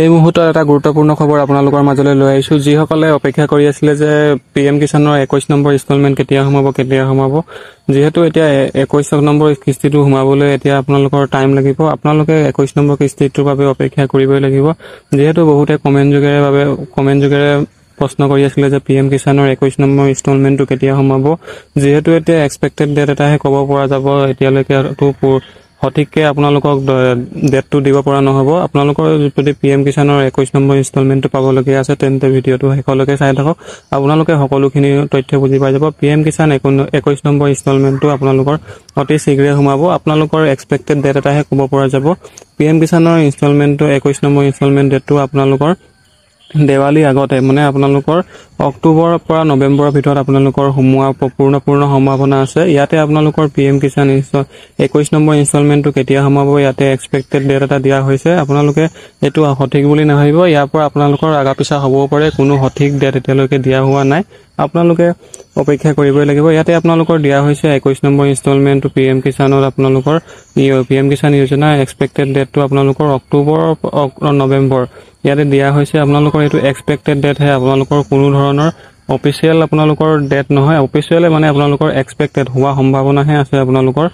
এই মুহূৰ্তত এটা গুৰুত্বপূৰ্ণ খবৰ আপোনালোকৰ মাজলৈ লৈ আহিছো যিসকলে অপেক্ষা কৰি আছিল যে পিএম কিষাণৰ 21 নম্বৰ ইনষ্টলমেন্ট কেতিয়া সোমাব যেহেতু এতিয়া 21 নম্বৰ কিস্তিটো সোমাবলৈ এতিয়া আপোনালোকৰ টাইম লাগিব আপোনালোকে 21 নম্বৰ কিস্তিটোৰ বাবে অপেক্ষা কৰিবই লাগিব যেহেতু বহুতে কমেন্ট যোগেৰে প্ৰশ্ন কৰি আছিল যে পিএম কিষাণৰ 21 নম্বৰ ইনষ্টলমেন্টটো কেতিয়া সোমাব যেহেতু এতিয়া এক্সপেক্টেড ডেট এটাহে ক'ব পৰা যাব এতিয়ালৈকে সঠিককে আপোনালোকক ডেটটো দিব পৰা নহব আপোনালোকৰ যদি পিএম কিষাণৰ 21 নম্বৰ ইনষ্টলমেন্টটো পাবলগীয়া আছে তেন্তে ভিডিওটো শেষলৈকে চাই থাকক আপোনালোকে সকলোখিনি তথ্য বুজি পাই যাব পিএম কিষাণ 21 নম্বৰ ইনষ্টলমেন্টটো আপোনালোকৰ অতি শীঘ্ৰে সোমাব আপোনালোকৰ এক্সপেক্টেড ডেট এটাহে ক'ব পৰা যাব পিএম কিষাণৰ ইনষ্টলমেন্টটো 21 নম্বৰ ইনষ্টলমেন্ট ডেটটো আপোনালোকৰ দেৱালী আগতে মানে আপোনালোকৰ অক্টোবৰৰ পৰা নৱেম্বৰৰ ভিতৰত আপোনালোকৰ সোমোৱা পূৰ্ণ সম্ভাৱনা আছে ইয়াতে আপোনালোকৰ পিএম কিষাণ 21 নম্বৰ ইনষ্টলমেন্টটো কেতিয়া সোমাব ইয়াতে এক্সপেক্টেড ডেট এটা দিয়া হৈছে আপোনালোকে এটো সঠিক বুলি নাভাবিব ইয়াৰ পৰা আপোনালোকৰ আগাপিছা হ'ব পাৰে কোনো সঠিক ডেট এতিয়ালৈকে দিয়া হোৱা নাই আপোনালোকে অপেক্ষা কৰিবই লাগিব ইয়াতে আপোনালোকৰ দিয়া হৈছে 21 নম্বৰ ইনষ্টলমেন্টটো পিএম কিষাণৰ আপোনালোকৰ পিএম কিষাণ যোজনা এক্সপেক্টেড ডেটটো আপোনালোকৰ অক্টোবৰ নৱেম্বৰ ইয়াতে দিয়া হৈছে আপোনালোকৰ এটো এক্সপেক্টেড ডেট হে আপোনালোকৰ কোনো ধৰণৰ অফিচিয়েল আপোনালোকৰ ডেট নহয় অফিচিয়েলে মানে আপোনালোকৰ এক্সপেক্টেড হোৱা সম্ভাৱনা হে আছে আপোনালোকৰ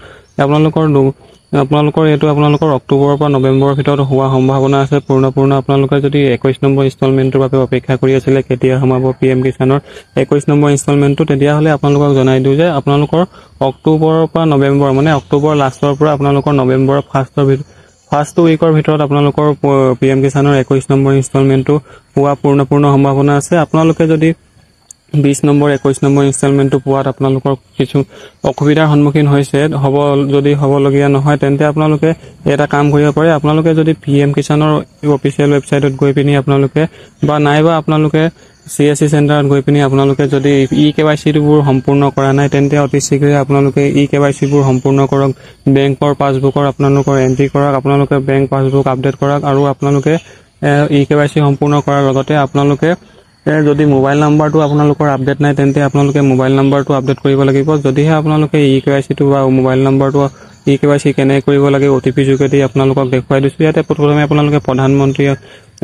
এটো আপোনালোকৰ অক্টোবৰৰ পৰা নৱেম্বৰৰ ভিতৰত হোৱা সম্ভাৱনা আছে পূৰ্ণ আপোনালোকে যদি 21 নম্বৰ ইনষ্টলমেন্টৰ বাবে অপেক্ষা কৰি আছিল কেতিয়া সোমাব পিএম কিষাণৰ 21 নম্বৰ ইনষ্টলমেন্টটো তেতিয়া হলে আপোনালোকক জনাই দিও যে আপোনালোকৰ অক্টোবৰৰ পৰা নৱেম্বৰ মানে অক্টোবৰ লাষ্টৰ পৰা আপোনালোকৰ নৱেম্বৰৰ ফাৰ্ষ্ট উইকৰ ভিতৰত আপোনালোকৰ পিএম কিষাণৰ 21 নম্বৰ ইনষ্টলমেন্টটো হোৱা পূৰ্ণ সম্ভাৱনা আছে আপোনালোকে যদি 20 নম্বৰ 21 নম্বৰ ইনষ্টলমেন্টটো পোৱাত আপোনালোকৰ কিছু অসুবিধাৰ সন্মুখীন হৈছে যদি হবলগীয়া নহয় তেন্তে আপোনালোকে এটা কাম কৰিব পাৰে আপোনালোকে যদি পিএম কিষাণৰ অফিচিয়েল ৱেবছাইটত গৈ পিনি আপোনালোকে বা নাইবা আপোনালোকে CSC চেণ্টাৰত গৈ পিনি আপোনালোকে যদি KYC বোৰ সম্পূৰ্ণ কৰা নাই তেন্তে অতি শীঘ্ৰে আপোনালোকে KYC বোৰ সম্পূৰ্ণ কৰক বেংকৰ পাছবুকৰ আপোনালোকৰ এন্ট্ৰি কৰক আপোনালোকে বেংক পাছবুক আপডেট কৰক আৰু আপোনালোকে KYC সম্পূৰ্ণ কৰাৰ লগতে আপোনালোকে যদি মোবাইল নাম্বাৰটো আপোনালোকৰ আপডেট নাই তেন্তে আপোনালোকে মোবাইল নাম্বাৰটো আপডেট কৰিব লাগিব যদিহে আপোনালোকে KYC টো বা মোবাইল নাম্বাৰটো KYC কেনে কৰিব লাগে OTP যোগেদি আপোনালোকক দেখুৱাই দিছো ইয়াতে প্ৰথমে আপোনালোকে প্ৰধানমন্ত্ৰী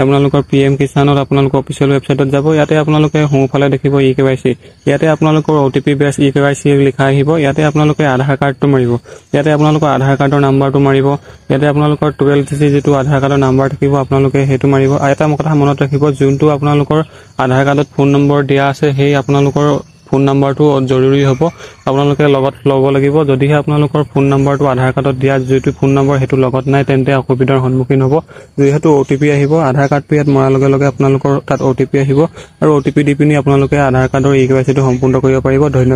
আপোনালোকৰ পিএম কিষাণৰ আপোনালোকৰ অফিচিয়েল ৱেবছাইটত যাব ইয়াতে আপোনালোকে হোমফালে দেখিব KYC ইয়াতে আপোনালোকৰ OTP বেছ KYC লিখা আহিব ইয়াতে আপোনালোকে আধাৰ কাৰ্ডটো মাৰিব ইয়াতে আপোনালোকৰ আধাৰ কাৰ্ডৰ নাম্বাৰটো মাৰিব ইয়াতে আপোনালোকৰ 12 ডিজিট যেটো আধাৰ কাৰ্ডৰ নাম্বাৰ থাকিব আপোনালোকে হেতু মাৰিব এটা কথা মনত ৰাখিব যোনটো আপোনালোকৰ আধাৰ কাৰ্ডত ফোন নম্বৰ দিয়া আছে সেই আপোনালোকৰ ফোন নাম্বাৰটো জৰুৰী হ'ব আপোনালোকে লগত লব লাগিব যদিহে আপোনালোকৰ ফোন নাম্বাৰটো আধাৰ কাৰ্ডত দিয়া যেটো ফোন নম্বৰ হেতু লগত নাই তেন্তে অসুবিধাৰ সন্মুখীন হ'ব যেহেতু OTP আহিব আধাৰ কাৰ্ডটো ইয়াত মৰাৰ লগে আপোনালোকৰ তাত OTP আহিব আৰু OTP দি পিনি আপোনালোকে আধাৰ কাৰ্ডৰ KYC টো সম্পূৰ্ণ কৰিব পাৰিব ধন্যবাদ